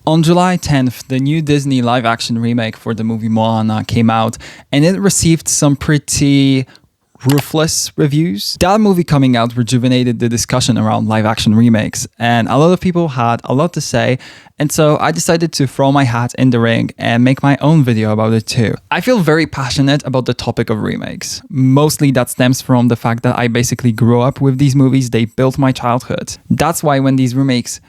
On July 10th, the new Disney live action remake for the movie Moana came out, and it received some pretty ruthless reviews. That movie coming out rejuvenated the discussion around live action remakes, and a lot of people had a lot to say, and so I decided to throw my hat in the ring and make my own video about it too. I feel very passionate about the topic of remakes. Mostly that stems from the fact that I basically grew up with these movies. They built my childhood. That's why when these remakes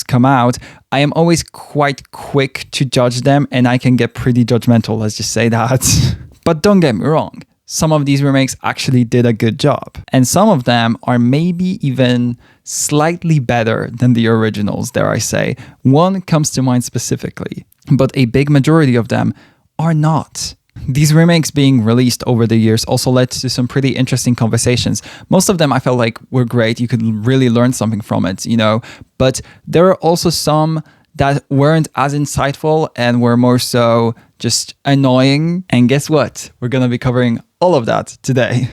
come out, I am always quite quick to judge them, and I can get pretty judgmental, let's just say that. But don't get me wrong. Some of these remakes actually did a good job, and some of them are maybe even slightly better than the originals, dare I say. One comes to mind specifically, but a big majority of them are not. These remakes being released over the years also led to some pretty interesting conversations. Most of them I felt like were great. You could really learn something from it, but there are also some that weren't as insightful and were more so just annoying. And guess what? We're going to be covering all of that today.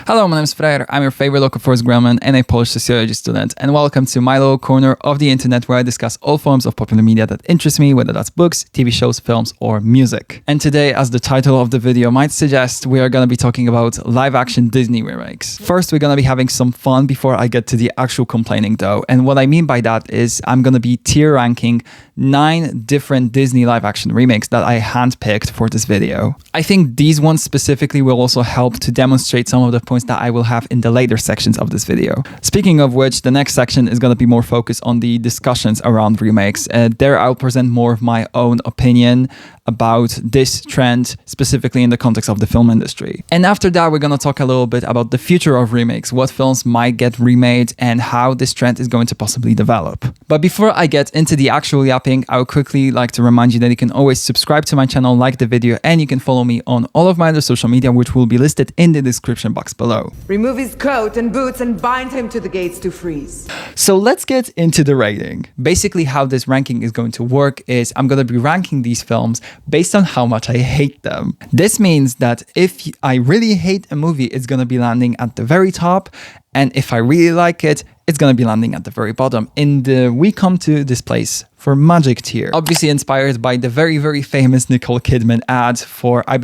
Hello, my name is Freyr. I'm your favorite local first grammar and a Polish sociology student, and welcome to my little corner of the internet where I discuss all forms of popular media that interest me, whether that's books, TV shows, films, or music. And today, as the title of the video might suggest, we are going to be talking about live-action Disney remakes. First, we're going to be having some fun before I get to the actual complaining though, and what I mean by that is I'm going to be tier ranking 9 different Disney live-action remakes that I handpicked for this video. I think these ones specifically will also help to demonstrate some of the points that I will have in the later sections of this video. Speaking of which, the next section is going to be more focused on the discussions around remakes. There I'll present more of my own opinion about this trend, specifically in the context of the film industry. And after that, we're going to talk a little bit about the future of remakes, what films might get remade, and how this trend is going to possibly develop. But before I get into the actual yapping, I would quickly like to remind you that you can always subscribe to my channel, like the video, and you can follow me on all of my other social media, which will be listed in the description box below. Remove his coat and boots and bind him to the gates to freeze. So let's get into the rating. Basically, how this ranking is going to work is I'm going to be ranking these films based on how much I hate them. This means that if I really hate a movie, it's going to be landing at the very top, and if I really like it, it's going to be landing at the very bottom in the We Come to This Place for Magic tier. Obviously inspired by the very, very famous Nicole Kidman ad for, I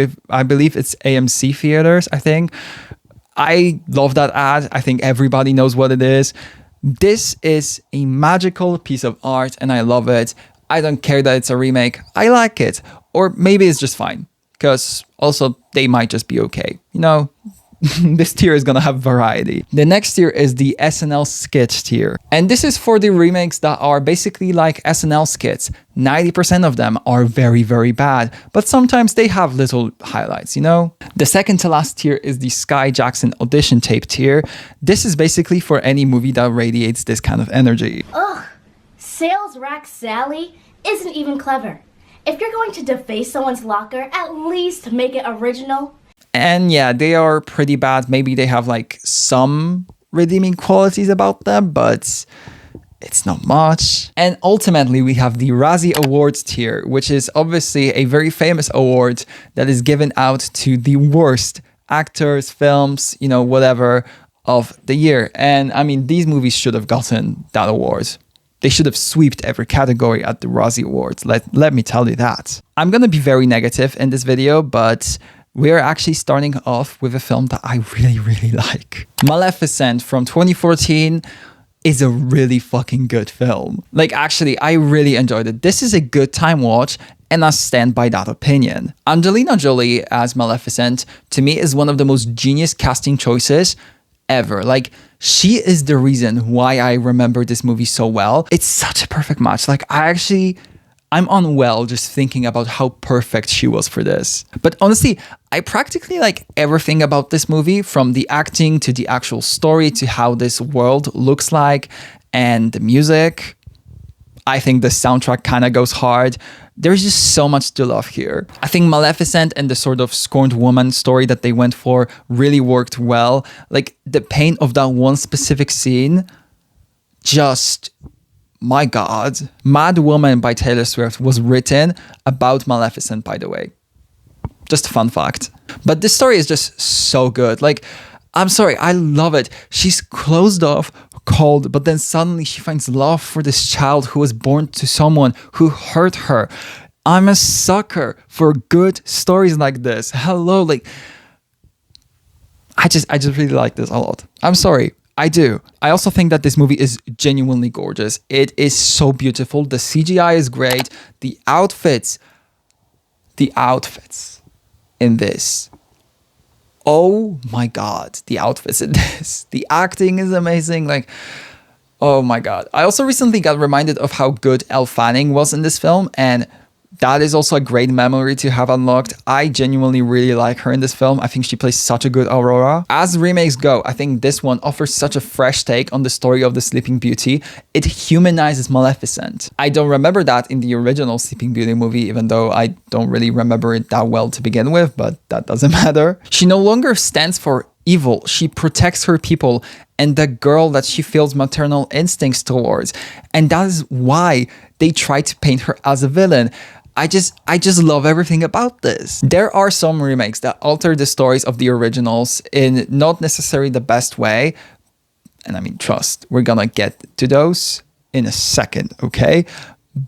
believe it's AMC Theaters, I think. I love that ad. I think everybody knows what it is. This is a magical piece of art and I love it. I don't care that it's a remake. I like it. Or maybe it's just fine, because also they might just be okay. This tier is gonna have variety. The next tier is the SNL sketch tier. And this is for the remakes that are basically like SNL skits. 90% of them are very, very bad, but sometimes they have little highlights, The second to last tier is the Sky Jackson audition tape tier. This is basically for any movie that radiates this kind of energy. Ugh, sales rack Sally isn't even clever. If you're going to deface someone's locker, at least make it original. And yeah, they are pretty bad. Maybe they have like some redeeming qualities about them, but it's not much. And ultimately, we have the Razzie Awards tier, which is obviously a very famous award that is given out to the worst actors, films, whatever of the year. And I mean, these movies should have gotten that award. They should have swept every category at the Razzie Awards. Let me tell you that. I'm going to be very negative in this video, but we're actually starting off with a film that I really, really like. Maleficent from 2014 is a really fucking good film. Actually, I really enjoyed it. This is a good time watch, and I stand by that opinion. Angelina Jolie as Maleficent, to me, is one of the most genius casting choices ever. She is the reason why I remember this movie so well. It's such a perfect match. I'm unwell just thinking about how perfect she was for this. But honestly, I practically like everything about this movie, from the acting to the actual story to how this world looks like, and the music. I think the soundtrack kind of goes hard. There's just so much to love here. I think Maleficent and the sort of scorned woman story that they went for really worked well. The pain of that one specific scene, just, my God. Mad Woman by Taylor Swift was written about Maleficent, by the way. Just a fun fact. But this story is just so good. I'm sorry, I love it. She's closed off, cold, but then suddenly she finds love for this child who was born to someone who hurt her. I'm a sucker for good stories like this. Hello, like I just really like this a lot. I'm sorry. I do. I also think that this movie is genuinely gorgeous. It is so beautiful. The CGI is great. The outfits in this. Oh my God, the outfits in this. The acting is amazing. Like, oh my God. I also recently got reminded of how good Elle Fanning was in this film, and that is also a great memory to have unlocked. I genuinely really like her in this film. I think she plays such a good Aurora. As remakes go, I think this one offers such a fresh take on the story of the Sleeping Beauty. It humanizes Maleficent. I don't remember that in the original Sleeping Beauty movie, even though I don't really remember it that well to begin with, but that doesn't matter. She no longer stands for evil. She protects her people and the girl that she feels maternal instincts towards. And that is why they try to paint her as a villain. I just love everything about this. There are some remakes that alter the stories of the originals in not necessarily the best way. And I mean, trust, we're gonna get to those in a second, okay?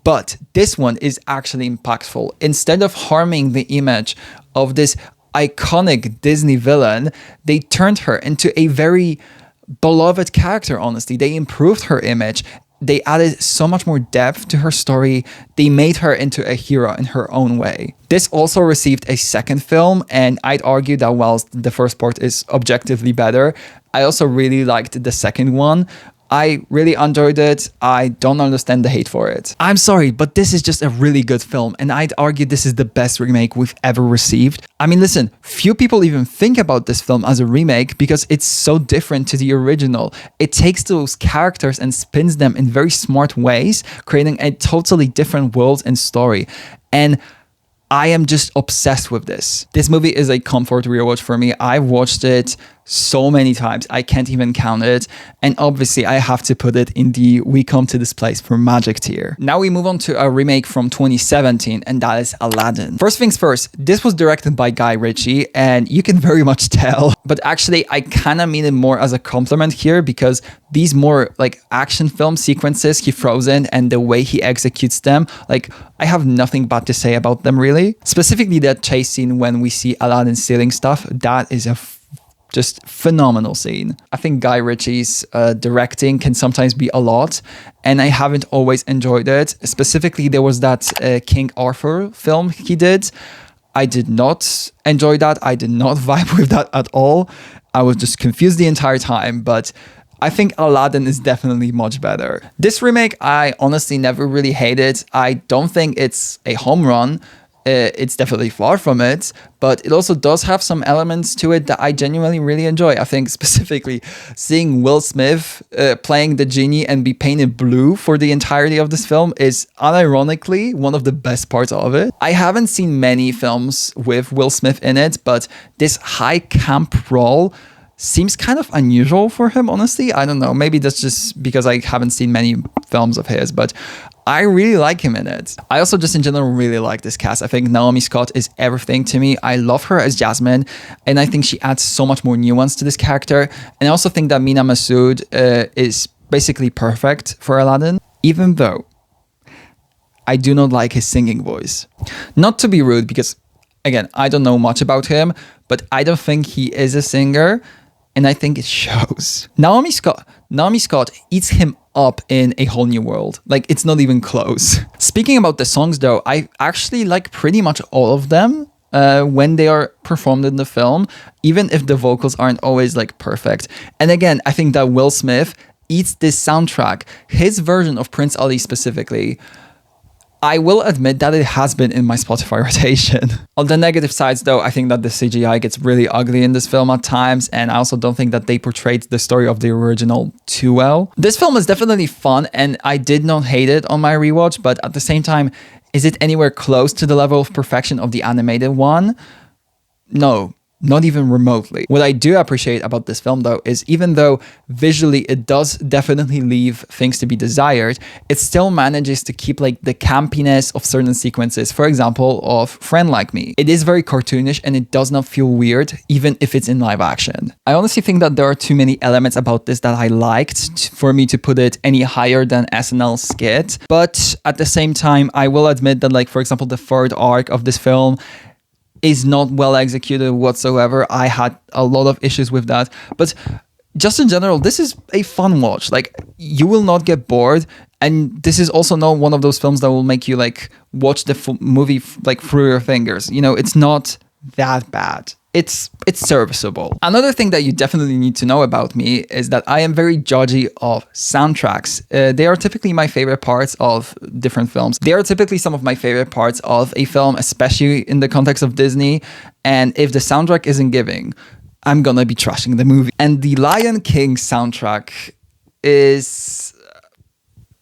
But this one is actually impactful. Instead of harming the image of this iconic Disney villain, they turned her into a very beloved character, honestly. They improved her image. They added so much more depth to her story. They made her into a hero in her own way. This also received a second film, and I'd argue that whilst the first part is objectively better, I also really liked the second one. I really enjoyed it. I don't understand the hate for it. I'm sorry, but this is just a really good film, and I'd argue this is the best remake we've ever received. I mean, listen, few people even think about this film as a remake because it's so different to the original. It takes those characters and spins them in very smart ways, creating a totally different world and story. And I am just obsessed with this. This movie is a comfort rewatch for me. I've watched it so many times, I can't even count it. And obviously I have to put it in the We Come to This Place for Magic tier. Now we move on to a remake from 2017, and that is Aladdin. First things first, this was directed by Guy Ritchie, and you can very much tell, but actually I kind of mean it more as a compliment here, because these more like action film sequences he throws in and the way he executes them, like I have nothing bad to say about them really. Specifically that chase scene when we see Aladdin stealing stuff, that is a just phenomenal scene. I think Guy Ritchie's directing can sometimes be a lot, and I haven't always enjoyed it. Specifically, there was that King Arthur film he did. I did not enjoy that. I did not vibe with that at all. I was just confused the entire time, but I think Aladdin is definitely much better. This remake, I honestly never really hated. I don't think it's a home run. It's definitely far from it, but it also does have some elements to it that I genuinely really enjoy. I think specifically seeing Will Smith playing the genie and be painted blue for the entirety of this film is unironically one of the best parts of it. I haven't seen many films with Will Smith in it, but this high camp role seems kind of unusual for him, honestly. I don't know, maybe that's just because I haven't seen many films of his, but I really like him in it. I also just in general really like this cast. I think Naomi Scott is everything to me. I love her as Jasmine, and I think she adds so much more nuance to this character. And I also think that Mina Masood is basically perfect for Aladdin, even though I do not like his singing voice. Not to be rude, because again, I don't know much about him, but I don't think he is a singer, and I think it shows. Naomi Scott eats him up in A Whole New World. Like, it's not even close. Speaking about the songs though, I actually like pretty much all of them when they are performed in the film, even if the vocals aren't always like perfect. And again, I think that Will Smith eats this soundtrack, his version of Prince Ali specifically. I will admit that it has been in my Spotify rotation. On the negative sides though, I think that the CGI gets really ugly in this film at times, and I also don't think that they portrayed the story of the original too well. This film is definitely fun, and I did not hate it on my rewatch, but at the same time, is it anywhere close to the level of perfection of the animated one? No, Not even remotely. What I do appreciate about this film, though, is even though visually it does definitely leave things to be desired, it still manages to keep like the campiness of certain sequences. For example, of Friend Like Me. It is very cartoonish and it does not feel weird, even if it's in live action. I honestly think that there are too many elements about this that I liked for me to put it any higher than SNL skit. But at the same time, I will admit that, like, for example, the third arc of this film is not well executed whatsoever. I had a lot of issues with that. But just in general, this is a fun watch. Like, you will not get bored. And this is also not one of those films that will make you like watch the movie like through your fingers. You know, it's not that bad. It's serviceable. Another thing that you definitely need to know about me is that I am very judgy of soundtracks. They are typically my favorite parts of different films. They are typically some of my favorite parts of a film, especially in the context of Disney. And if the soundtrack isn't giving, I'm gonna be trashing the movie. And the Lion King soundtrack is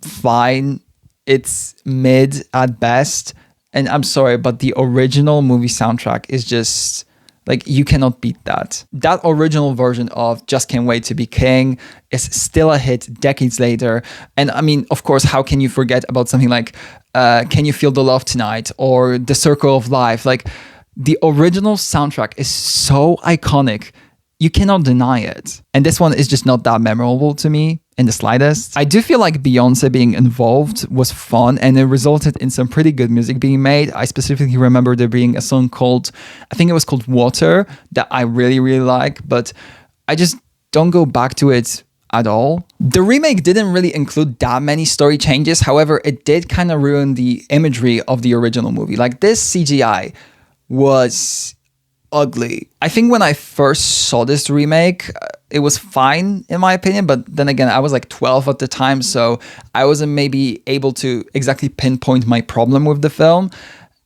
fine. It's mid at best. And I'm sorry, but the original movie soundtrack is just... like, you cannot beat that. That original version of Just Can't Wait to Be King is still a hit decades later. And I mean, of course, how can you forget about something like Can You Feel the Love Tonight or The Circle of Life? Like, the original soundtrack is so iconic. You cannot deny it. And this one is just not that memorable to me in the slightest. I do feel like Beyonce being involved was fun and it resulted in some pretty good music being made. I specifically remember there being a song called, I think it was called Water, that I really, really like, but I just don't go back to it at all. The remake didn't really include that many story changes. However, it did kind of ruin the imagery of the original movie. Like, this CGI was ugly. I think when I first saw this remake, it was fine in my opinion, but then again, I was like 12 at the time, so I wasn't maybe able to exactly pinpoint my problem with the film.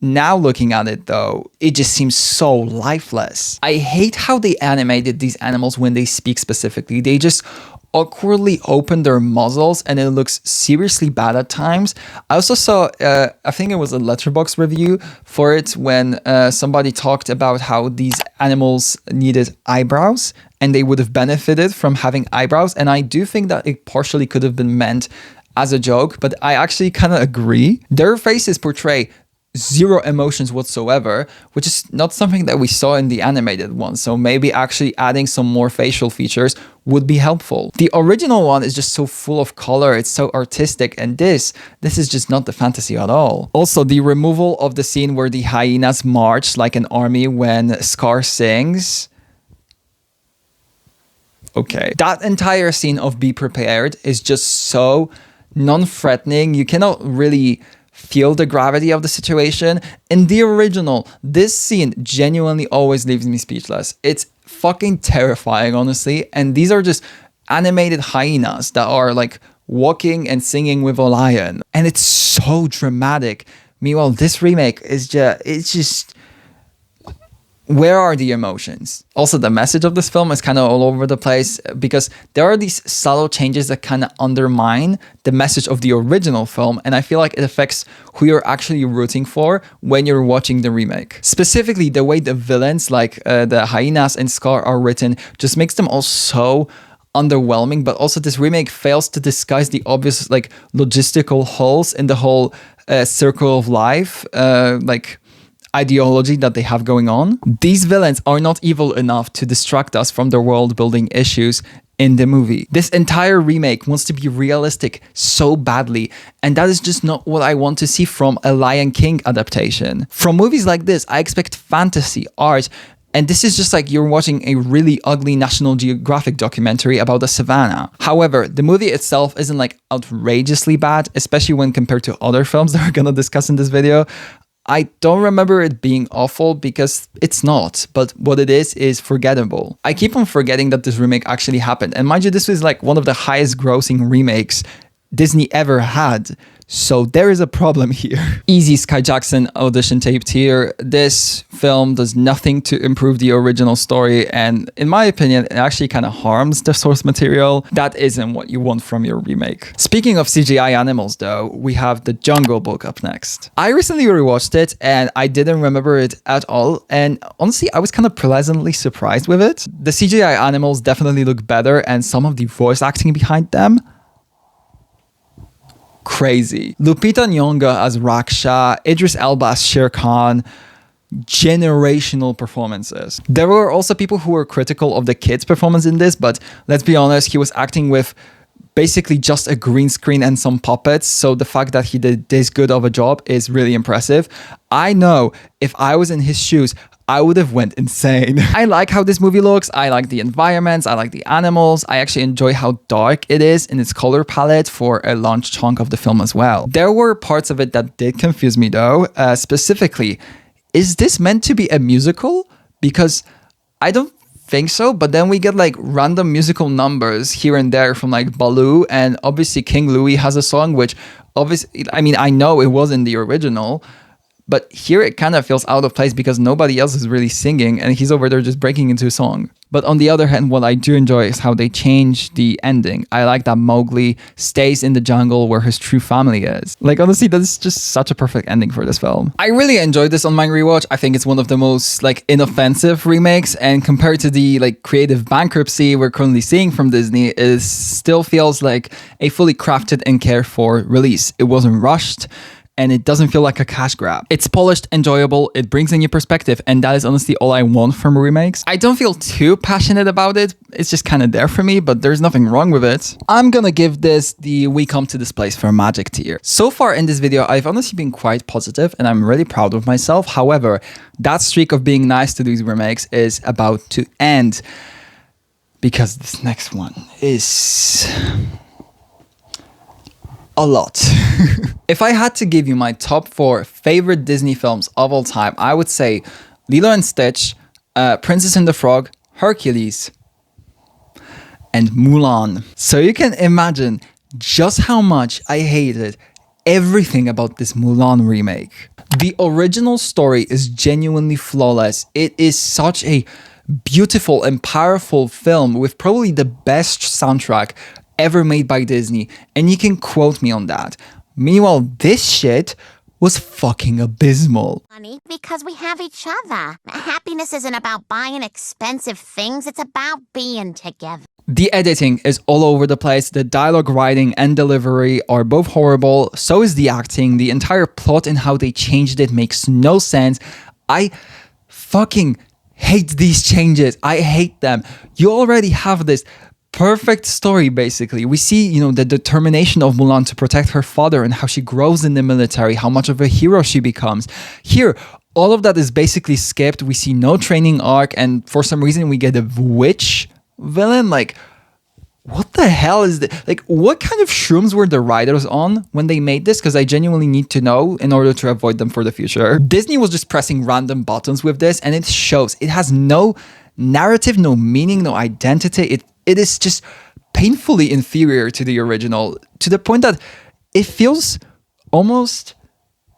Now looking at it though, it just seems so lifeless. I hate how they animated these animals when they speak specifically. They just awkwardly open their muzzles and it looks seriously bad at times. I also saw, I think it was a Letterboxd review for it when somebody talked about how these animals needed eyebrows and they would have benefited from having eyebrows. And I do think that it partially could have been meant as a joke, but I actually kind of agree. Their faces portray zero emotions whatsoever, which is not something that we saw in the animated one. So maybe actually adding some more facial features would be helpful. The original one is just so full of color, it's so artistic, and this is just not the fantasy at all. Also, the removal of the scene where the hyenas march like an army when Scar sings. Okay. That entire scene of Be Prepared is just so non-threatening. You cannot really feel the gravity of the situation. In the original, this scene genuinely always leaves me speechless. It's fucking terrifying, honestly. And these are just animated hyenas that are like walking and singing with a lion. And it's so dramatic. Meanwhile, this remake is it's just... where are the emotions? Also, the message of this film is kind of all over the place because there are these subtle changes that kind of undermine the message of the original film, and I feel like it affects who you're actually rooting for when you're watching the remake. Specifically, the way the villains like the hyenas and Scar are written just makes them all so underwhelming, but also this remake fails to disguise the obvious like logistical holes in the whole circle of life, like ideology that they have going on. These villains are not evil enough to distract us from the world building issues in the movie. This entire remake wants to be realistic so badly, and that is just not what I want to see from a Lion King adaptation. From movies like this, I expect fantasy, art, and this is just like you're watching a really ugly National Geographic documentary about the savannah. However, the movie itself isn't like outrageously bad, especially when compared to other films that we're gonna discuss in this video. I don't remember it being awful because it's not, but what it is forgettable. I keep on forgetting that this remake actually happened. And mind you, this was like one of the highest grossing remakes Disney ever had. So there is a problem here. Easy Sky Jackson audition tape tier. This film does nothing to improve the original story, and in my opinion, it actually kind of harms the source material. That isn't what you want from your remake. Speaking of CGI animals though, we have The Jungle Book up next. I recently rewatched it and I didn't remember it at all, and honestly, I was kind of pleasantly surprised with it. The CGI animals definitely look better, and some of the voice acting behind them, crazy. Lupita Nyong'o as Raksha, Idris Elba as Shere Khan, generational performances. There were also people who were critical of the kid's performance in this, but let's be honest, he was acting with basically just a green screen and some puppets, so the fact that he did this good of a job is really impressive. I know if I was in his shoes, I would have went insane. I like how this movie looks. I like the environments. I like the animals. I actually enjoy how dark it is in its color palette for a large chunk of the film as well. There were parts of it that did confuse me though. Specifically, is this meant to be a musical? Because I don't think so, but then we get like random musical numbers here and there from like Baloo, and obviously King Louie has a song, which obviously, I mean, I know it was in the original, but here it kind of feels out of place because nobody else is really singing and he's over there just breaking into a song. But on the other hand, what I do enjoy is how they change the ending. I like that Mowgli stays in the jungle where his true family is. Like, honestly, that's just such a perfect ending for this film. I really enjoyed this on my rewatch. I think it's one of the most like inoffensive remakes, and compared to the like creative bankruptcy we're currently seeing from Disney, it still feels like a fully crafted and cared for release. It wasn't rushed, and it doesn't feel like a cash grab. It's polished, enjoyable, it brings a new perspective, and that is honestly all I want from remakes. I don't feel too passionate about it, it's just kind of there for me, but there's nothing wrong with it. I'm gonna give this the We Come to This Place for Magic tier. So far in this video, I've honestly been quite positive, and I'm really proud of myself. However, that streak of being nice to these remakes is about to end, because this next one is a lot. If I had to give you my top 4 favorite Disney films of all time, I would say Lilo and Stitch, Princess and the Frog, Hercules, and Mulan. So you can imagine just how much I hated everything about this Mulan remake. The original story is genuinely flawless. It is such a beautiful and powerful film with probably the best soundtrack ever made by Disney, and you can quote me on that. Meanwhile, this shit was fucking abysmal. Honey, because we have each other. Happiness isn't about buying expensive things, it's about being together. The editing is all over the place. The dialogue writing and delivery are both horrible. So is the acting. The entire plot and how they changed it makes no sense. I fucking hate these changes. I hate them. You already have this perfect story, basically. We see, you know, the determination of Mulan to protect her father and how she grows in the military, how much of a hero she becomes. Here, all of that is basically skipped. We see no training arc, and for some reason we get a witch villain. Like, what the hell is this? Like, what kind of shrooms were the writers on when they made this? Because I genuinely need to know in order to avoid them for the future. Disney was just pressing random buttons with this, and it shows. It has no narrative, no meaning, no identity. It is just painfully inferior to the original, to the point that it feels almost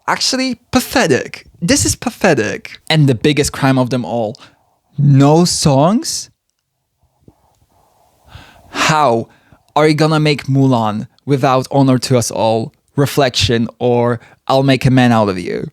actually pathetic. This is pathetic. And the biggest crime of them all, no songs? How are you gonna make Mulan without Honor to Us All, Reflection, or I'll Make a Man Out of You?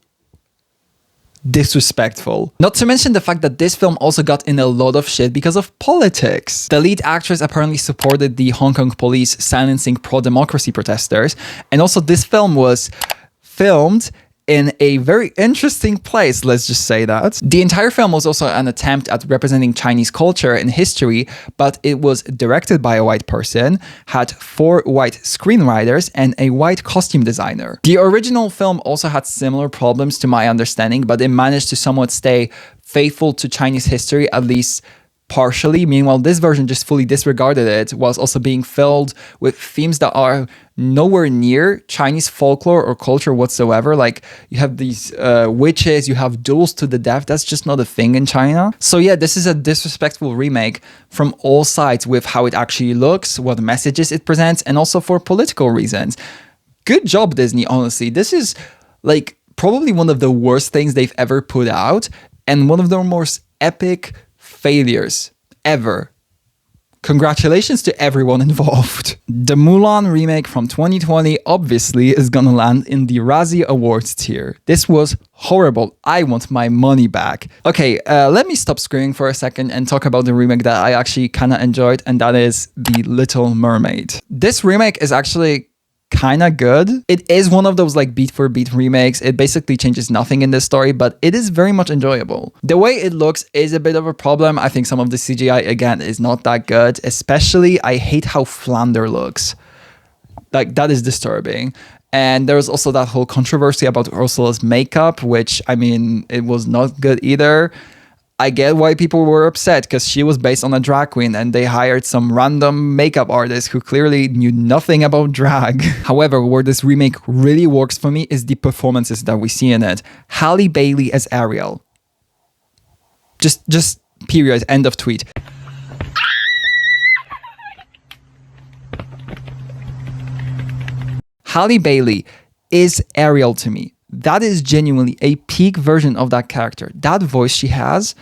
Disrespectful. Not to mention the fact that this film also got in a lot of shit because of politics. The lead actress apparently supported the Hong Kong police silencing pro-democracy protesters, and also this film was filmed in a very interesting place, let's just say that. The entire film was also an attempt at representing Chinese culture and history, but it was directed by a white person, had 4 white screenwriters, and a white costume designer. The original film also had similar problems to my understanding, but it managed to somewhat stay faithful to Chinese history, at least partially. Meanwhile, this version just fully disregarded it, whilst also being filled with themes that are nowhere near Chinese folklore or culture whatsoever. Like, you have these witches, you have duels to the death. That's just not a thing in China. So yeah, this is a disrespectful remake from all sides, with how it actually looks, what messages it presents, and also for political reasons. Good job, Disney, honestly. This is like probably one of the worst things they've ever put out and one of the most epic failures ever. Congratulations to everyone involved. The Mulan remake from 2020 obviously is gonna land in the Razzie Awards tier. This was horrible. I want my money back. Okay, let me stop screaming for a second and talk about the remake that I actually kinda enjoyed, and that is The Little Mermaid. This remake is actually kinda good. It is one of those like beat for beat remakes. It basically changes nothing in the story, but it is very much enjoyable. The way it looks is a bit of a problem. I think some of the CGI again is not that good, especially I hate how Flounder looks. Like that is disturbing. And there was also that whole controversy about Ursula's makeup, which I mean, it was not good either. I get why people were upset because she was based on a drag queen and they hired some random makeup artist who clearly knew nothing about drag. However, where this remake really works for me is the performances that we see in it. Halle Bailey as Ariel. Just period, end of tweet. Halle Bailey is Ariel to me. That is genuinely a peak version of that character. That voice she has,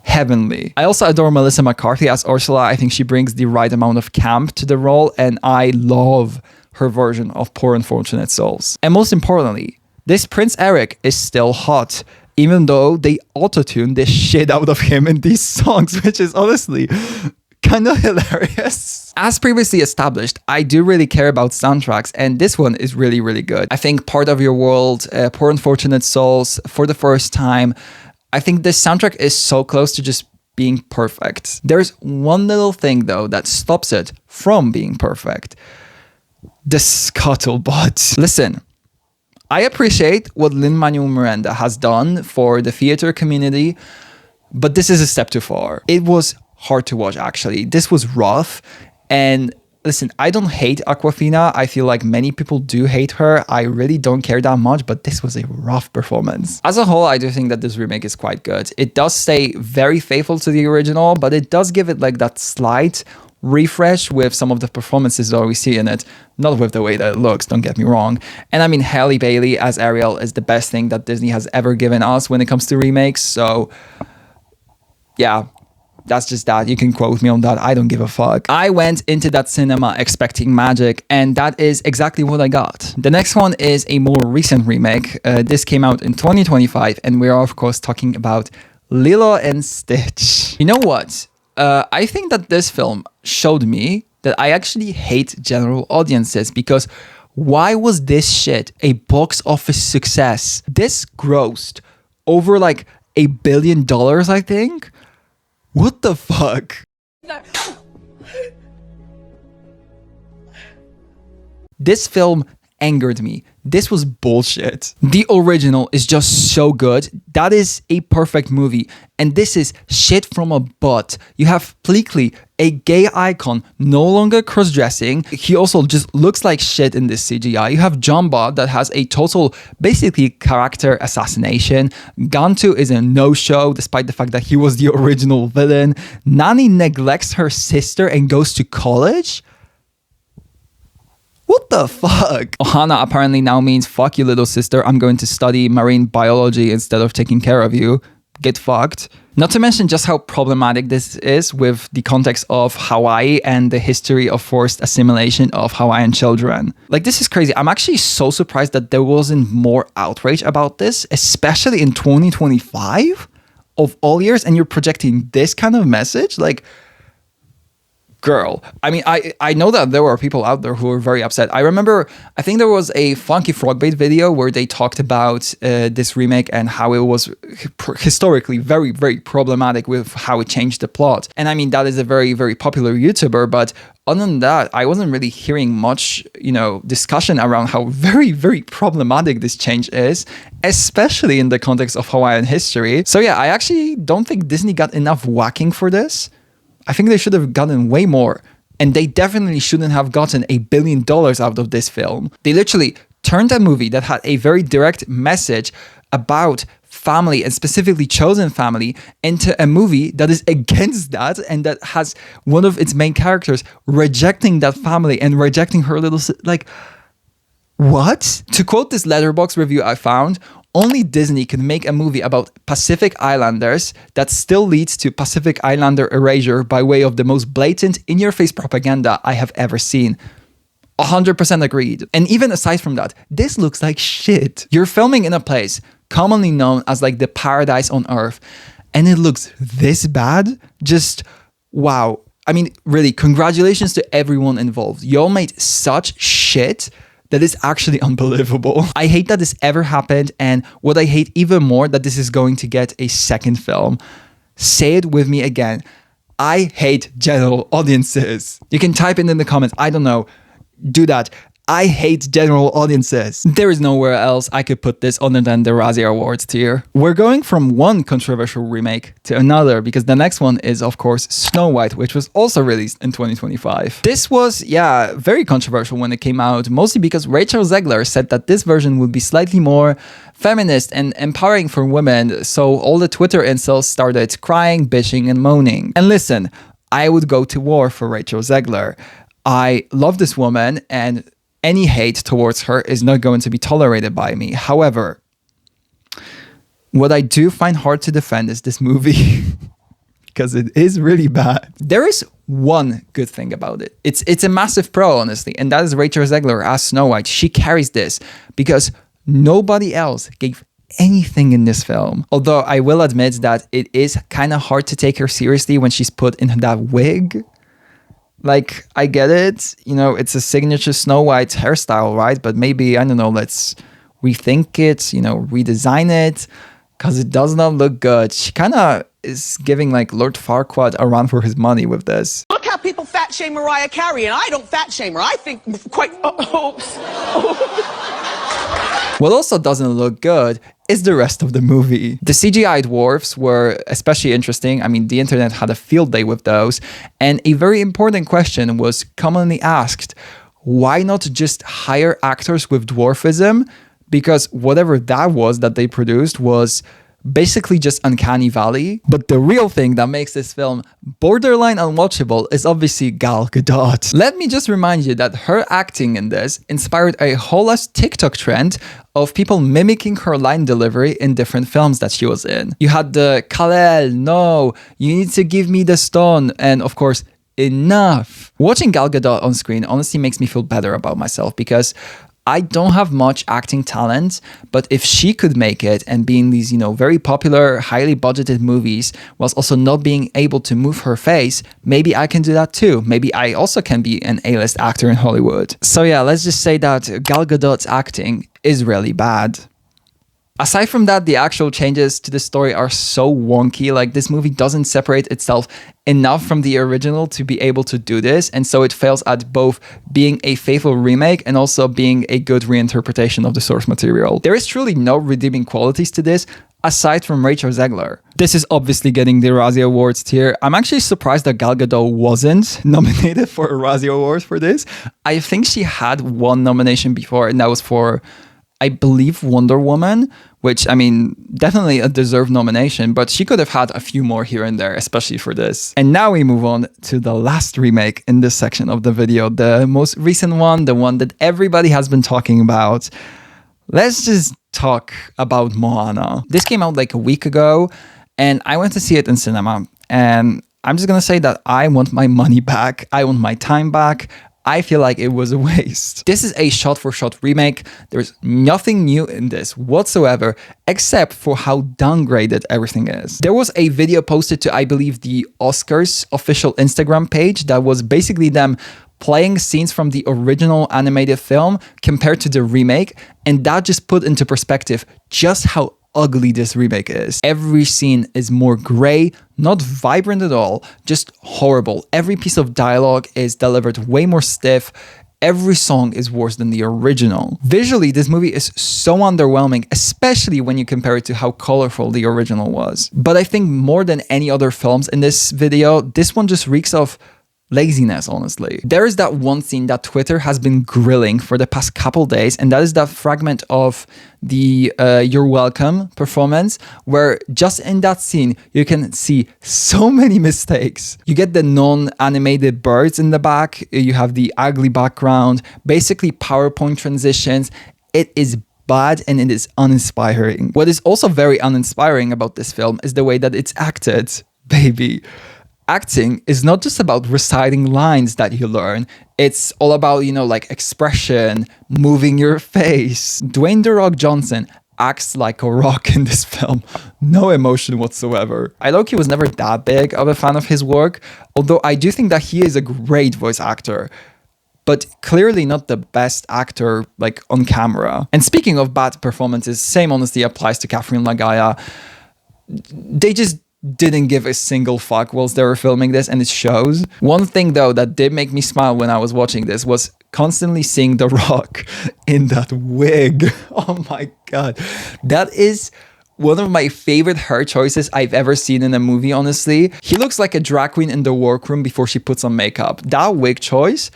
heavenly. I also adore Melissa McCarthy as Ursula. I think she brings the right amount of camp to the role, and I love her version of Poor Unfortunate Souls. And most importantly, this Prince Eric is still hot, even though they auto-tune the shit out of him in these songs, which is honestly kind of hilarious. As previously established, I do really care about soundtracks, and this one is really, really good. I think Part of Your World, Poor Unfortunate Souls, For the First Time, I think this soundtrack is so close to just being perfect. There's one little thing, though, that stops it from being perfect. The scuttlebutt. Listen, I appreciate what Lin-Manuel Miranda has done for the theater community, but this is a step too far. It was hard to watch, actually. This was rough. And listen, I don't hate Awkwafina. I feel like many people do hate her. I really don't care that much, but this was a rough performance. As a whole, I do think that this remake is quite good. It does stay very faithful to the original, but it does give it like that slight refresh with some of the performances that we see in it, not with the way that it looks, don't get me wrong. And I mean, Halle Bailey as Ariel is the best thing that Disney has ever given us when it comes to remakes. So yeah, that's just that. You can quote me on that. I don't give a fuck. I went into that cinema expecting magic, and that is exactly what I got. The next one is a more recent remake. This came out in 2025, and we're of course talking about Lilo and Stitch. You know what? I think that this film showed me that I actually hate general audiences, because why was this shit a box office success? This grossed over like $1 billion, I think. What the fuck? This film angered me. This was bullshit. The original is just so good. That is a perfect movie. And this is shit from a butt. You have Pleakley, a gay icon, no longer cross-dressing. He also just looks like shit in this CGI. You have Jumba that has a total, basically, character assassination. Gantu is a no-show, despite the fact that he was the original villain. Nani neglects her sister and goes to college? What the fuck? Ohana apparently now means fuck you, little sister. I'm going to study marine biology instead of taking care of you. Get fucked. Not to mention just how problematic this is with the context of Hawaii and the history of forced assimilation of Hawaiian children. Like, this is crazy. I'm actually so surprised that there wasn't more outrage about this, especially in 2025 of all years, and you're projecting this kind of message? Like, girl. I mean, I know that there were people out there who were very upset. I remember, I think there was a Funky Frogbait video where they talked about this remake and how it was historically very, very problematic with how it changed the plot. And I mean, that is a very, very popular YouTuber, but other than that, I wasn't really hearing much, discussion around how very, very problematic this change is, especially in the context of Hawaiian history. So yeah, I actually don't think Disney got enough whacking for this. I think they should have gotten way more. And they definitely shouldn't have gotten $1 billion out of this film. They literally turned a movie that had a very direct message about family, and specifically chosen family, into a movie that is against that and that has one of its main characters rejecting that family and rejecting her little like, what? To quote this Letterboxd review I found, only Disney can make a movie about Pacific Islanders that still leads to Pacific Islander erasure by way of the most blatant, in-your-face propaganda I have ever seen. 100% agreed. And even aside from that, this looks like shit. You're filming in a place commonly known as like the paradise on earth, and it looks this bad? Just, wow. I mean, really, congratulations to everyone involved. Y'all made such shit that is actually unbelievable. I hate that this ever happened, and what I hate even more, that this is going to get a second film. Say it with me again. I hate general audiences. You can type it in the comments. I don't know. Do that. I hate general audiences. There is nowhere else I could put this other than the Razzie Awards tier. We're going from one controversial remake to another, because the next one is, of course, Snow White, which was also released in 2025. This was, yeah, very controversial when it came out, mostly because Rachel Zegler said that this version would be slightly more feminist and empowering for women, so all the Twitter incels started crying, bitching, and moaning. And listen, I would go to war for Rachel Zegler. I love this woman, and any hate towards her is not going to be tolerated by me. However, what I do find hard to defend is this movie, because it is really bad. There is one good thing about it. It's a massive pro, honestly, and that is Rachel Zegler as Snow White. She carries this because nobody else gave anything in this film. Although I will admit that it is kind of hard to take her seriously when she's put in that wig. Like, I get it, you know, it's a signature Snow White hairstyle, right? But maybe, I don't know, let's rethink it, you know, redesign it, because it does not look good. She kind of is giving, like, Lord Farquaad a run for his money with this. Look how people fat shame Mariah Carey, and I don't fat shame her. I think quite... oops. What also doesn't look good is the rest of the movie. The CGI dwarfs were especially interesting. I mean, the internet had a field day with those. And a very important question was commonly asked: why not just hire actors with dwarfism? Because whatever that was that they produced was basically just uncanny valley. But the real thing that makes this film borderline unwatchable is obviously Gal Gadot. Let me just remind you that her acting in this inspired a whole ass TikTok trend of people mimicking her line delivery in different films that she was in. You had the Kal-El, no, you need to give me the stone, and of course, enough. Watching Gal Gadot on screen honestly makes me feel better about myself, because I don't have much acting talent, but if she could make it and be in these, you know, very popular, highly budgeted movies, whilst also not being able to move her face, maybe I can do that too. Maybe I also can be an A-list actor in Hollywood. So yeah, let's just say that Gal Gadot's acting is really bad. Aside from that, the actual changes to the story are so wonky. Like, this movie doesn't separate itself enough from the original to be able to do this, and so it fails at both being a faithful remake and also being a good reinterpretation of the source material. There is truly no redeeming qualities to this, aside from Rachel Zegler. This is obviously getting the Razzie Awards tier. I'm actually surprised that Gal Gadot wasn't nominated for a Razzie Award for this. I think she had one nomination before, and that was for, I believe, Wonder Woman, which, I mean, definitely a deserved nomination, but she could have had a few more here and there, especially for this. And now we move on to the last remake in this section of the video, the most recent one, the one that everybody has been talking about. Let's just talk about Moana. This came out like a week ago, and I went to see it in cinema, and I'm just gonna say that I want my money back. I want my time back. I feel like it was a waste. This is a shot-for-shot remake. There's nothing new in this whatsoever, except for how downgraded everything is. There was a video posted to, I believe, the Oscars official Instagram page that was basically them playing scenes from the original animated film compared to the remake, and that just put into perspective just how ugly this remake is. Every scene is more gray, not vibrant at all, just horrible. Every piece of dialogue is delivered way more stiff. Every song is worse than the original. Visually, this movie is so underwhelming, especially when you compare it to how colorful the original was. But I think more than any other films in this video, this one just reeks of laziness, honestly. There is that one scene that Twitter has been grilling for the past couple days, and that is that fragment of the You're Welcome performance, where just in that scene, you can see so many mistakes. You get the non-animated birds in the back, you have the ugly background, basically PowerPoint transitions. It is bad and it is uninspiring. What is also very uninspiring about this film is the way that it's acted, baby. Acting is not just about reciting lines that you learn. It's all about, like expression, moving your face. Dwayne "The Rock" Johnson acts like a rock in this film. No emotion whatsoever. I low-key was never that big of a fan of his work, although I do think that he is a great voice actor, but clearly not the best actor like on camera. And speaking of bad performances, same honestly applies to Catherine Lagaya. They just didn't give a single fuck whilst they were filming this, and it shows. One thing though that did make me smile when I was watching this was constantly seeing The Rock in that wig. Oh my god. That is one of my favorite hair choices I've ever seen in a movie, honestly. He looks like a drag queen in the workroom before she puts on makeup. That wig choice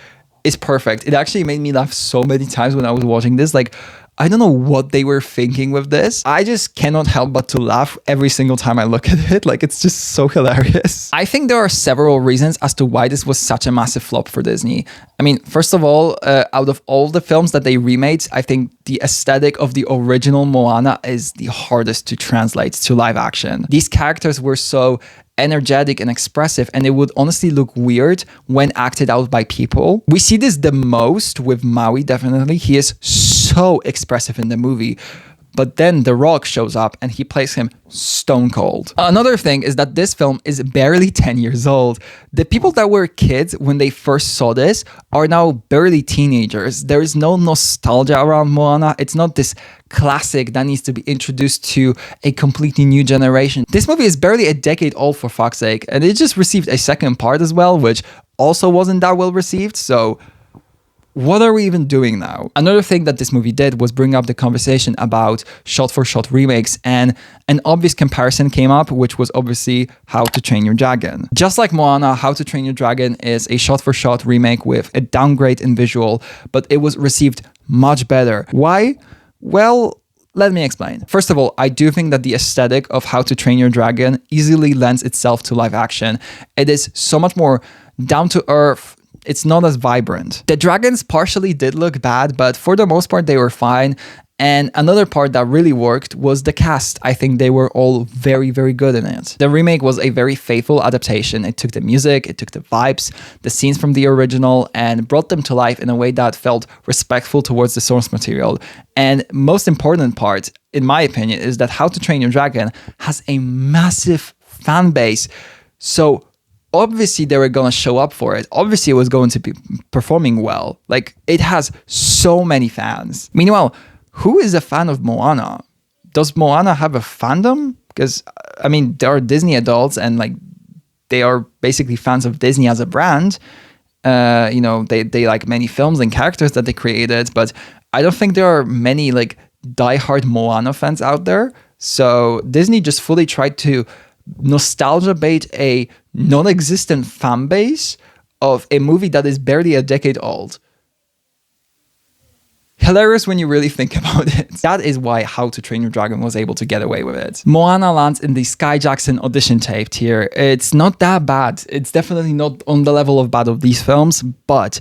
is perfect. It actually made me laugh so many times when I was watching this. Like, I don't know what they were thinking with this. I just cannot help but to laugh every single time I look at it. Like, it's just so hilarious. I think there are several reasons as to why this was such a massive flop for Disney. I mean, first of all, out of all the films that they remade, I think the aesthetic of the original Moana is the hardest to translate to live action. These characters were so energetic and expressive, and it would honestly look weird when acted out by people. We see this the most with Maui, definitely. He is so expressive in the movie, but then The Rock shows up and he plays him stone cold. Another thing is that this film is barely 10 years old. The people that were kids when they first saw this are now barely teenagers. There is no nostalgia around Moana. It's not this classic that needs to be introduced to a completely new generation. This movie is barely a decade old, for fuck's sake, and it just received a second part as well, which also wasn't that well received, so what are we even doing now? Another thing that this movie did was bring up the conversation about shot-for-shot remakes, and an obvious comparison came up, which was obviously How to Train Your Dragon. Just like Moana, How to Train Your Dragon is a shot-for-shot remake with a downgrade in visual, but it was received much better. Why? Well, let me explain. First of all, I do think that the aesthetic of How to Train Your Dragon easily lends itself to live action. It is so much more down to earth. It's not as vibrant. The dragons partially did look bad, but for the most part, they were fine. And another part that really worked was the cast. I think they were all very, very good in it. The remake was a very faithful adaptation. It took the music, it took the vibes, the scenes from the original, and brought them to life in a way that felt respectful towards the source material. And most important part, in my opinion, is that How to Train Your Dragon has a massive fan base. So obviously they were going to show up for it. Obviously it was going to be performing well. Like, it has so many fans. Meanwhile, who is a fan of Moana? Does Moana have a fandom? Because, I mean, there are Disney adults and like they are basically fans of Disney as a brand. They like many films and characters that they created, but I don't think there are many like diehard Moana fans out there. So Disney just fully tried to nostalgia bait a non-existent fan base of a movie that is barely a decade old. Hilarious when you really think about it. That is why How to Train Your Dragon was able to get away with it. Moana lands in the Sky Jackson audition tape tier. It's not that bad. It's definitely not on the level of bad of these films, but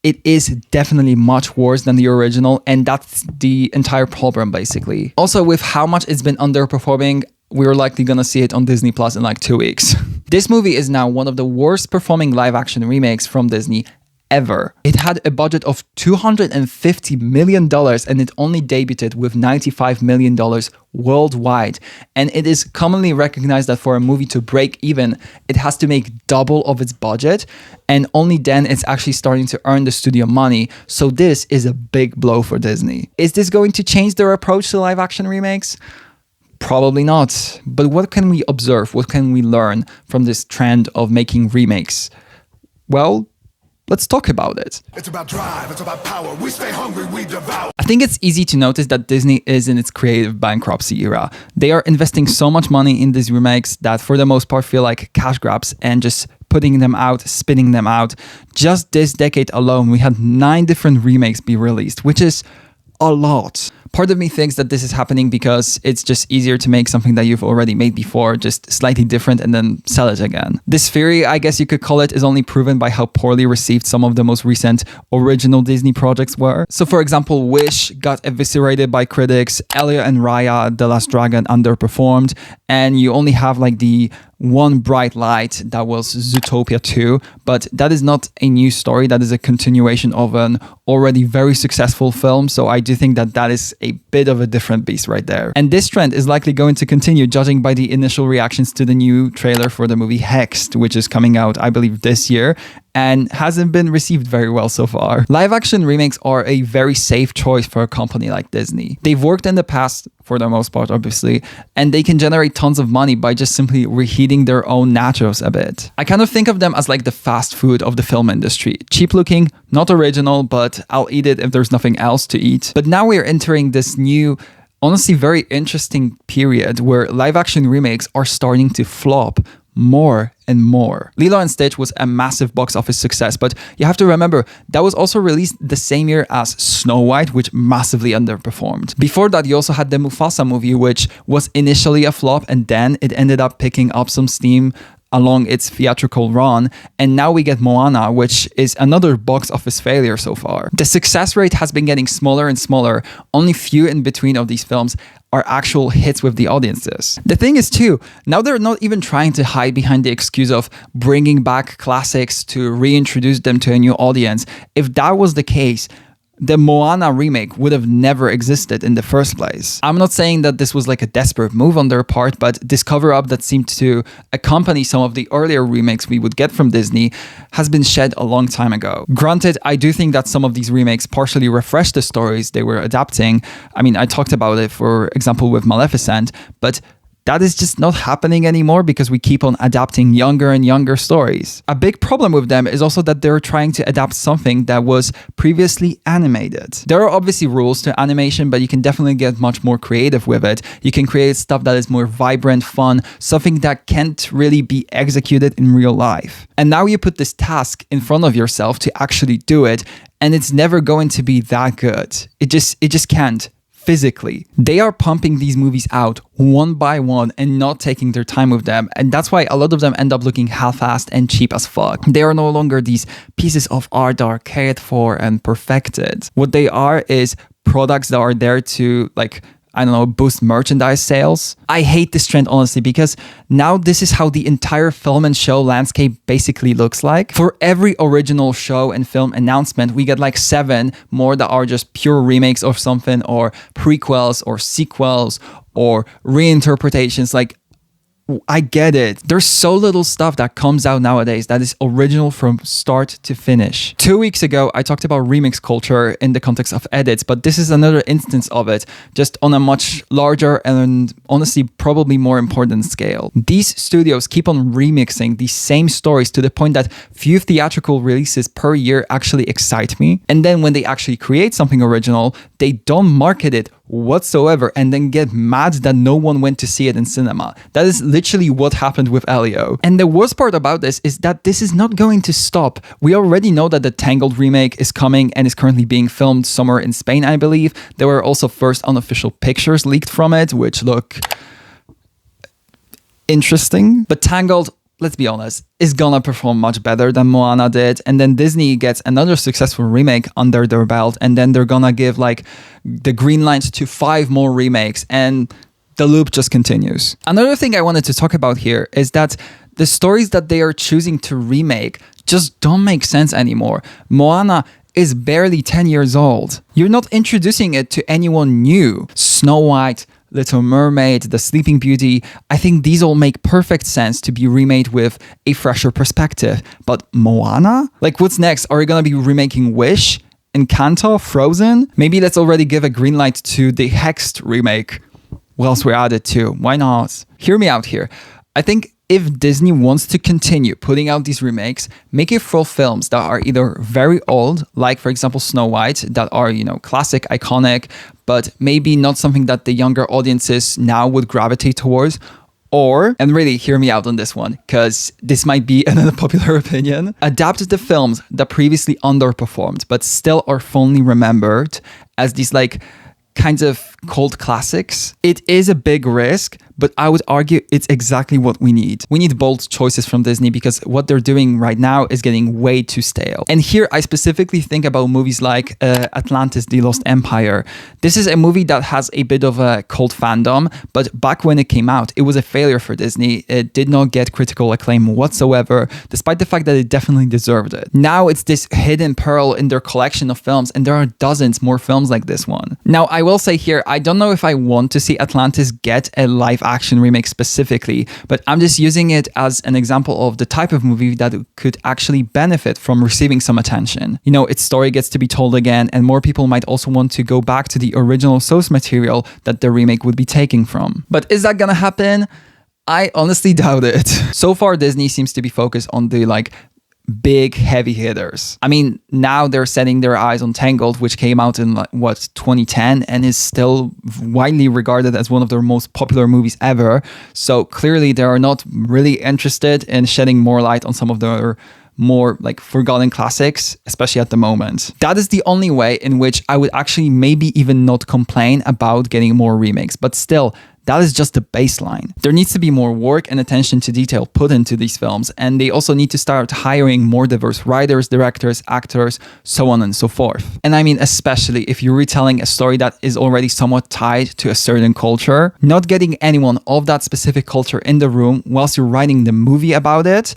it is definitely much worse than the original, and that's the entire problem, basically. Also, with how much it's been underperforming, we're likely gonna see it on Disney Plus in like 2 weeks. This movie is now one of the worst performing live action remakes from Disney ever. It had a budget of $250 million and it only debuted with $95 million worldwide. And it is commonly recognized that for a movie to break even, it has to make double of its budget, and only then it's actually starting to earn the studio money. So this is a big blow for Disney. Is this going to change their approach to live action remakes? Probably not. But what can we observe? What can we learn from this trend of making remakes? Well, let's talk about it. It's about drive, it's about power. We stay hungry, we devour. I think it's easy to notice that Disney is in its creative bankruptcy era. They are investing so much money in these remakes that for the most part feel like cash grabs and just putting them out, spinning them out. Just this decade alone, we had 9 different remakes be released, which is a lot. Part of me thinks that this is happening because it's just easier to make something that you've already made before, just slightly different, and then sell it again. This theory, I guess you could call it, is only proven by how poorly received some of the most recent original Disney projects were. So for example, Wish got eviscerated by critics, Elio and Raya, The Last Dragon underperformed, and you only have like the one bright light that was Zootopia 2, but that is not a new story. That is a continuation of an already very successful film. So I do think that that is a bit of a different beast right there. And this trend is likely going to continue, judging by the initial reactions to the new trailer for the movie Hexed, which is coming out, I believe, this year, and hasn't been received very well so far. Live action remakes are a very safe choice for a company like Disney. They've worked in the past, for the most part, obviously, and they can generate tons of money by just simply reheating their own nachos a bit. I kind of think of them as like the fast food of the film industry. Cheap looking, not original, but I'll eat it if there's nothing else to eat. But now we're entering this new, honestly very interesting period where live action remakes are starting to flop more and more. Lilo and Stitch was a massive box office success, but you have to remember that was also released the same year as Snow White, which massively underperformed. Before that, you also had the Mufasa movie, which was initially a flop, and then it ended up picking up some steam along its theatrical run, and now we get Moana, which is another box office failure so far. The success rate has been getting smaller and smaller. Only few in between of these films are actual hits with the audiences. The thing is too, now they're not even trying to hide behind the excuse of bringing back classics to reintroduce them to a new audience. If that was the case, the Moana remake would have never existed in the first place. I'm not saying that this was like a desperate move on their part, but this cover-up that seemed to accompany some of the earlier remakes we would get from Disney has been shed a long time ago. Granted, I do think that some of these remakes partially refresh the stories they were adapting. I mean, I talked about it, for example, with Maleficent, but that is just not happening anymore because we keep on adapting younger and younger stories. A big problem with them is also that they're trying to adapt something that was previously animated. There are obviously rules to animation, but you can definitely get much more creative with it. You can create stuff that is more vibrant, fun, something that can't really be executed in real life. And now you put this task in front of yourself to actually do it, and it's never going to be that good. It just can't. Physically. They are pumping these movies out one by one and not taking their time with them. And that's why a lot of them end up looking half-assed and cheap as fuck. They are no longer these pieces of art that are cared for and perfected. What they are is products that are there to, like, I don't know, boost merchandise sales. I hate this trend, honestly, because now this is how the entire film and show landscape basically looks like. For every original show and film announcement, we get like 7 more that are just pure remakes of something, or prequels or sequels or reinterpretations. Like, I get it. There's so little stuff that comes out nowadays that is original from start to finish. 2 weeks ago, I talked about remix culture in the context of edits, but this is another instance of it, just on a much larger and honestly probably more important scale. These studios keep on remixing these same stories to the point that few theatrical releases per year actually excite me. And then when they actually create something original, they don't market it whatsoever and then get mad that no one went to see it in cinema. That is literally what happened with Elio. And the worst part about this is that this is not going to stop. We already know that the Tangled remake is coming and is currently being filmed somewhere in Spain, I believe. There were also first unofficial pictures leaked from it, which look interesting. But Tangled, let's be honest, is gonna perform much better than Moana did. And then Disney gets another successful remake under their belt, and then they're gonna give like the green light to 5 more remakes, and the loop just continues. Another thing I wanted to talk about here is that the stories that they are choosing to remake just don't make sense anymore. Moana is barely 10 years old. You're not introducing it to anyone new. Snow White, Little Mermaid, The Sleeping Beauty, I think these all make perfect sense to be remade with a fresher perspective. But Moana? Like, what's next? Are we gonna be remaking Wish, Encanto, Frozen? Maybe let's already give a green light to the Hexed remake. Whilst we're at it too, why not? Hear me out here. I think if Disney wants to continue putting out these remakes, make it for films that are either very old, like for example Snow White, that are, you know, classic, iconic, but maybe not something that the younger audiences now would gravitate towards. Or, and really hear me out on this one, because this might be an unpopular opinion, adapt the films that previously underperformed, but still are fondly remembered as these like kinds of cult classics. It is a big risk, but I would argue it's exactly what we need. We need bold choices from Disney because what they're doing right now is getting way too stale. And here I specifically think about movies like Atlantis, The Lost Empire. This is a movie that has a bit of a cult fandom, but back when it came out, it was a failure for Disney. It did not get critical acclaim whatsoever, despite the fact that it definitely deserved it. Now it's this hidden pearl in their collection of films, and there are dozens more films like this one. Now, I will say here, I don't know if I want to see Atlantis get a live action remake specifically, but I'm just using it as an example of the type of movie that could actually benefit from receiving some attention. You know, its story gets to be told again, and more people might also want to go back to the original source material that the remake would be taking from. But is that gonna happen? I honestly doubt it. So far, Disney seems to be focused on the big heavy hitters. I mean, now they're setting their eyes on Tangled, which came out in 2010 and is still widely regarded as one of their most popular movies ever. So clearly they are not really interested in shedding more light on some of their more forgotten classics, especially at the moment. That is the only way in which I would actually maybe even not complain about getting more remakes, but still, that is just the baseline. There needs to be more work and attention to detail put into these films, and they also need to start hiring more diverse writers, directors, actors, so on and so forth. And I mean, especially if you're retelling a story that is already somewhat tied to a certain culture, not getting anyone of that specific culture in the room whilst you're writing the movie about it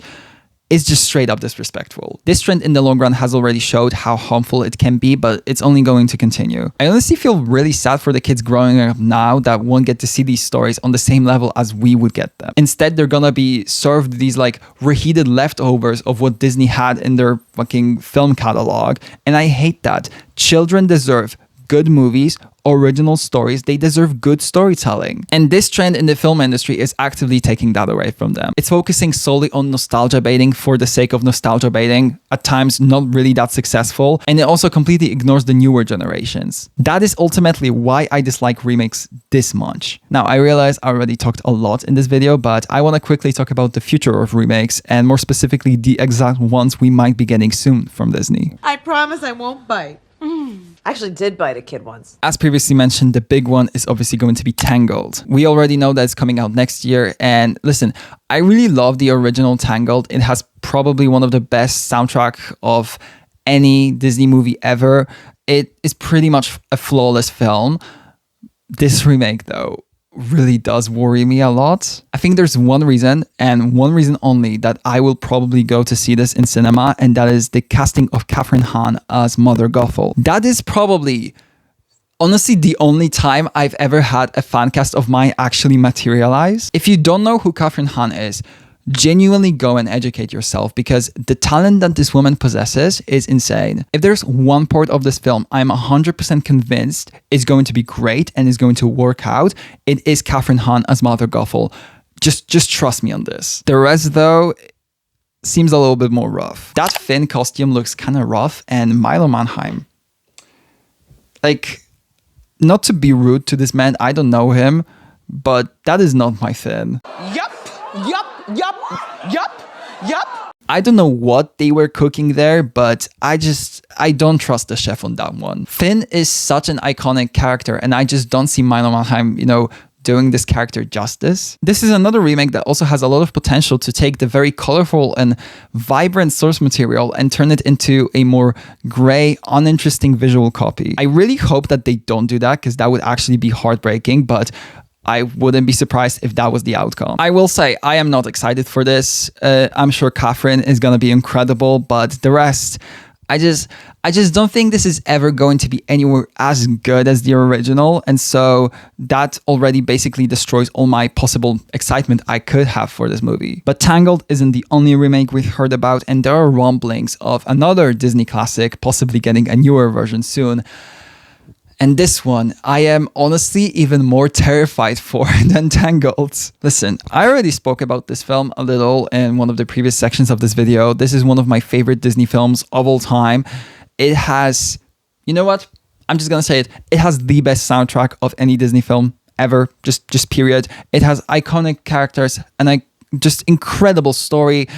is just straight up disrespectful. This trend in the long run has already showed how harmful it can be, but it's only going to continue. I honestly feel really sad for the kids growing up now that won't get to see these stories on the same level as we would get them. Instead, they're gonna be served these reheated leftovers of what Disney had in their fucking film catalog, and I hate that. Children deserve good movies, original stories. They deserve good storytelling. And this trend in the film industry is actively taking that away from them. It's focusing solely on nostalgia baiting for the sake of nostalgia baiting, at times not really that successful, and it also completely ignores the newer generations. That is ultimately why I dislike remakes this much. Now, I realize I already talked a lot in this video, but I want to quickly talk about the future of remakes, and more specifically, the exact ones we might be getting soon from Disney. I promise I won't bite. I actually did bite a kid once. As previously mentioned, the big one is obviously going to be Tangled. We already know that it's coming out next year, and listen, I really love the original Tangled. It has probably one of the best soundtrack of any Disney movie ever. It is pretty much a flawless film. This remake, though, really does worry me a lot. I think there's one reason, and one reason only, that I will probably go to see this in cinema, and that is the casting of Kathryn Hahn as Mother Gothel. That is probably, honestly, the only time I've ever had a fan cast of mine actually materialize. If you don't know who Kathryn Hahn is, genuinely go and educate yourself, because the talent that this woman possesses is insane. If there's one part of this film I'm 100% convinced is going to be great and is going to work out, it is Kathryn Hahn as Mother Gothel. Just trust me on this. The rest, though, seems a little bit more rough. That Finn costume looks kind of rough, and Milo Mannheim, not to be rude to this man, I don't know him, but that is not my Finn. Yup. I don't know what they were cooking there, but I don't trust the chef on that one. Finn is such an iconic character, and I just don't see Milo Mannheim, doing this character justice. This is another remake that also has a lot of potential to take the very colorful and vibrant source material and turn it into a more gray, uninteresting visual copy. I really hope that they don't do that, because that would actually be heartbreaking, but I wouldn't be surprised if that was the outcome. I will say, I am not excited for this. I'm sure Kathryn is going to be incredible, but the rest, I just don't think this is ever going to be anywhere as good as the original. And so that already basically destroys all my possible excitement I could have for this movie. But Tangled isn't the only remake we've heard about, and there are rumblings of another Disney classic possibly getting a newer version soon. And this one, I am honestly even more terrified for than Tangled. Listen, I already spoke about this film a little in one of the previous sections of this video. This is one of my favorite Disney films of all time. It has, you know what? I'm just gonna say it. It has the best soundtrack of any Disney film ever. Just period. It has iconic characters and just incredible story.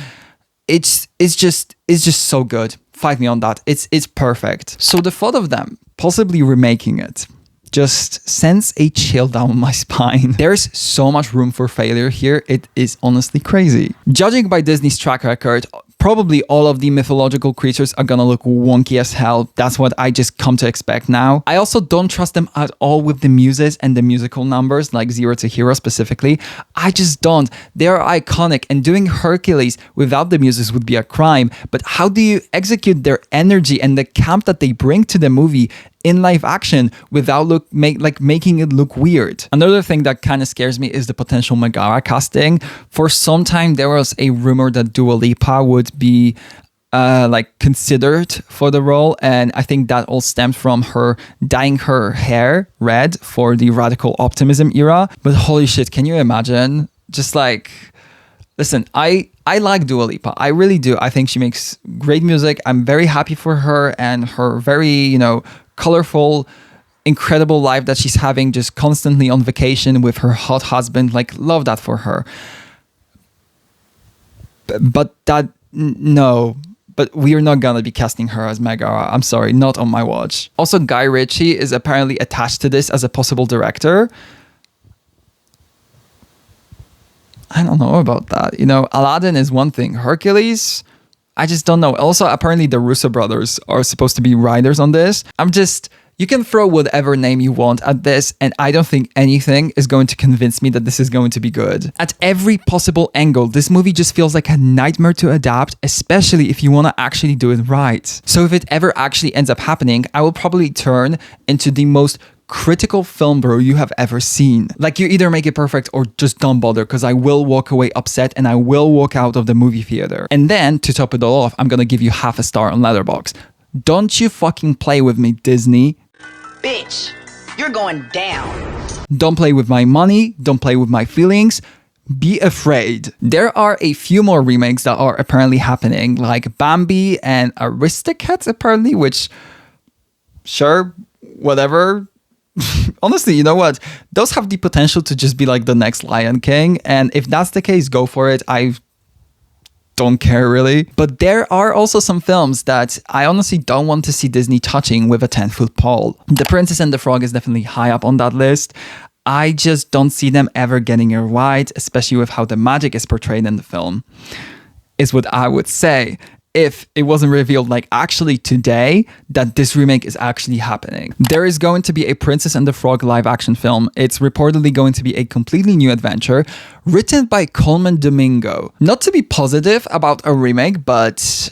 It's just so good. Fight me on that. It's perfect. So the thought of them possibly remaking it just sends a chill down my spine. There's so much room for failure here. It is honestly crazy. Judging by Disney's track record, probably all of the mythological creatures are gonna look wonky as hell. That's what I just come to expect now. I also don't trust them at all with the muses and the musical numbers, like Zero to Hero specifically. I just don't. They are iconic, and doing Hercules without the muses would be a crime. But how do you execute their energy and the camp that they bring to the movie in live action without making it look weird? Another thing that kind of scares me is the potential Megara casting. For some time there was a rumor that Dua Lipa would be considered for the role, and I think that all stemmed from her dyeing her hair red for the radical optimism era. But holy shit, can you imagine? Just like, listen, I like Dua Lipa. I really do. I think she makes great music. I'm very happy for her and her very, colorful, incredible life that she's having, just constantly on vacation with her hot husband. Like, love that for her. But we are not gonna be casting her as Megara. I'm sorry, not on my watch. Also, Guy Ritchie is apparently attached to this as a possible director. I don't know about that. Aladdin is one thing. Hercules, I just don't know. Also, apparently the Russo brothers are supposed to be writers on this. You can throw whatever name you want at this, and I don't think anything is going to convince me that this is going to be good. At every possible angle, this movie just feels like a nightmare to adapt, especially if you want to actually do it right. So if it ever actually ends up happening, I will probably turn into the most critical film bro you have ever seen. Like, you either make it perfect or just don't bother, because I will walk away upset and I will walk out of the movie theater. And then, to top it all off, I'm gonna give you half a star on Letterboxd. Don't you fucking play with me, Disney. Bitch, you're going down. Don't play with my money. Don't play with my feelings. Be afraid. There are a few more remakes that are apparently happening, like Bambi and Aristocats apparently, which, sure, whatever. Honestly, you know what? Those have the potential to just be like the next Lion King. And if that's the case, go for it. I don't care really. But there are also some films that I honestly don't want to see Disney touching with a 10-foot pole. The Princess and the Frog is definitely high up on that list. I just don't see them ever getting it right, especially with how the magic is portrayed in the film, is what I would say. If it wasn't revealed like actually today that this remake is actually happening. There is going to be a Princess and the Frog live action film. It's reportedly going to be a completely new adventure written by Coleman Domingo. Not to be positive about a remake, but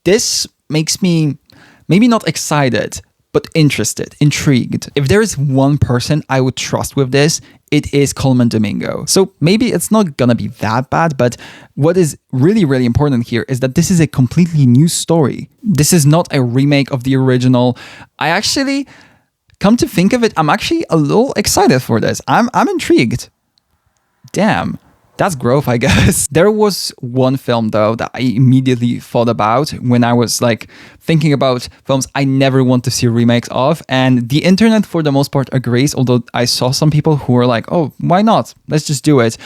this makes me maybe not excited, but interested, intrigued. If there is one person I would trust with this, it is Coleman Domingo. So maybe it's not gonna be that bad, but what is really, really important here is that this is a completely new story. This is not a remake of the original. I actually, come to think of it, I'm actually a little excited for this. I'm intrigued. Damn. That's growth, I guess. There was one film though that I immediately thought about when I was like thinking about films I never want to see remakes of, and the internet for the most part agrees, although I saw some people who were like, oh, why not? Let's just do it.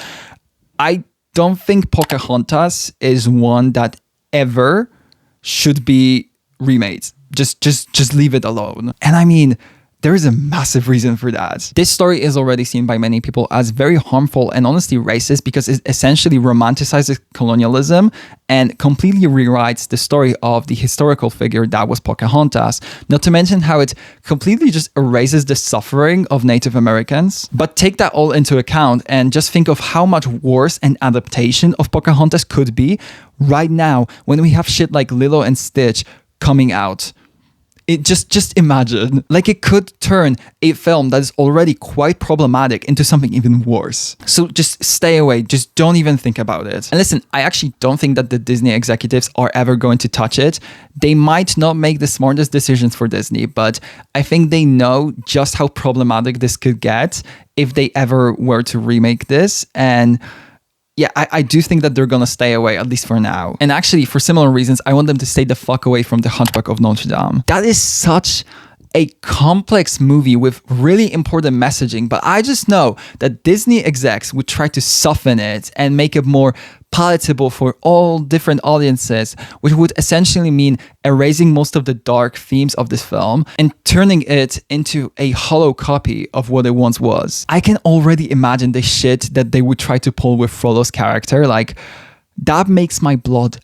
I don't think Pocahontas is one that ever should be remade. Just leave it alone. And I mean, there is a massive reason for that. This story is already seen by many people as very harmful and honestly racist because it essentially romanticizes colonialism and completely rewrites the story of the historical figure that was Pocahontas. Not to mention how it completely just erases the suffering of Native Americans. But take that all into account and just think of how much worse an adaptation of Pocahontas could be right now when we have shit like Lilo and Stitch coming out. It just imagine, like it could turn a film that is already quite problematic into something even worse. So just stay away. Just don't even think about it. And listen, I actually don't think that the Disney executives are ever going to touch it. They might not make the smartest decisions for Disney, but I think they know just how problematic this could get if they ever were to remake this. And yeah, I do think that they're gonna stay away, at least for now. And actually, for similar reasons, I want them to stay the fuck away from The Hunchback of Notre Dame. That is such a complex movie with really important messaging, but I just know that Disney execs would try to soften it and make it more palatable for all different audiences, which would essentially mean erasing most of the dark themes of this film and turning it into a hollow copy of what it once was. I can already imagine the shit that they would try to pull with Frodo's character. Like, that makes my blood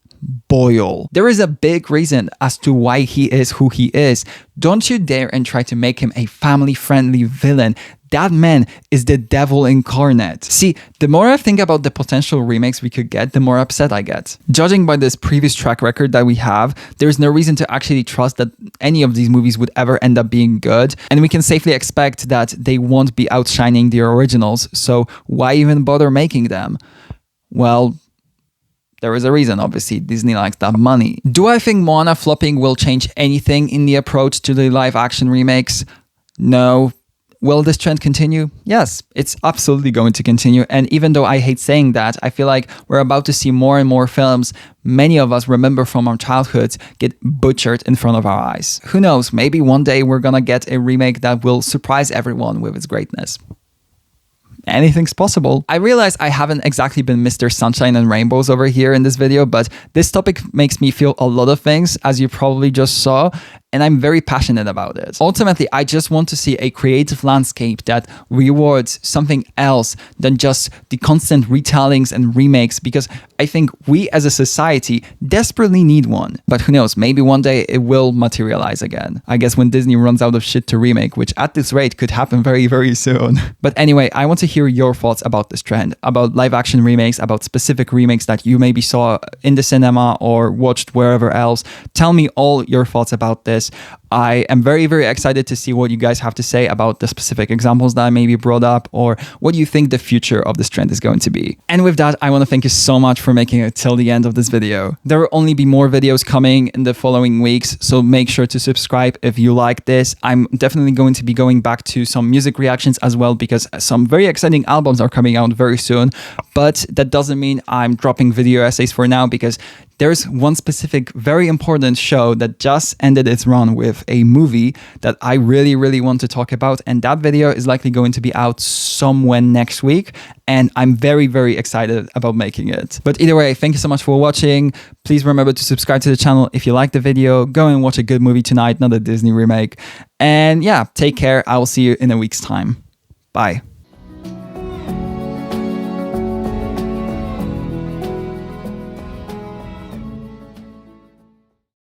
boil. There is a big reason as to why he is who he is. Don't you dare and try to make him a family-friendly villain. That man is the devil incarnate. See, the more I think about the potential remakes we could get, the more upset I get. Judging by this previous track record that we have, there's no reason to actually trust that any of these movies would ever end up being good, and we can safely expect that they won't be outshining the originals, so why even bother making them? Well, there is a reason, obviously. Disney likes that money. Do I think Moana flopping will change anything in the approach to the live action remakes? No. Will this trend continue? Yes, it's absolutely going to continue. And even though I hate saying that, I feel like we're about to see more and more films many of us remember from our childhoods get butchered in front of our eyes. Who knows, maybe one day we're gonna get a remake that will surprise everyone with its greatness. Anything's possible. I realize I haven't exactly been Mr. Sunshine and Rainbows over here in this video, but this topic makes me feel a lot of things, as you probably just saw, and I'm very passionate about it. Ultimately, I just want to see a creative landscape that rewards something else than just the constant retellings and remakes, because I think we as a society desperately need one. But who knows, maybe one day it will materialize again. I guess when Disney runs out of shit to remake, which at this rate could happen very, very soon. But anyway, I want to hear your thoughts about this trend, about live action remakes, about specific remakes that you maybe saw in the cinema or watched wherever else. Tell me all your thoughts about this. I am very, very excited to see what you guys have to say about the specific examples that I maybe brought up, or what you think the future of this trend is going to be. And with that, I want to thank you so much for making it till the end of this video. There will only be more videos coming in the following weeks, so make sure to subscribe if you like this. I'm definitely going to be going back to some music reactions as well, because some very exciting albums are coming out very soon. But that doesn't mean I'm dropping video essays for now, because there's one specific very important show that just ended its run with a movie that I really, really want to talk about. And that video is likely going to be out somewhere next week. And I'm very, very excited about making it. But either way, thank you so much for watching. Please remember to subscribe to the channel if you like the video. Go and watch a good movie tonight, not a Disney remake. And yeah, take care. I will see you in a week's time. Bye.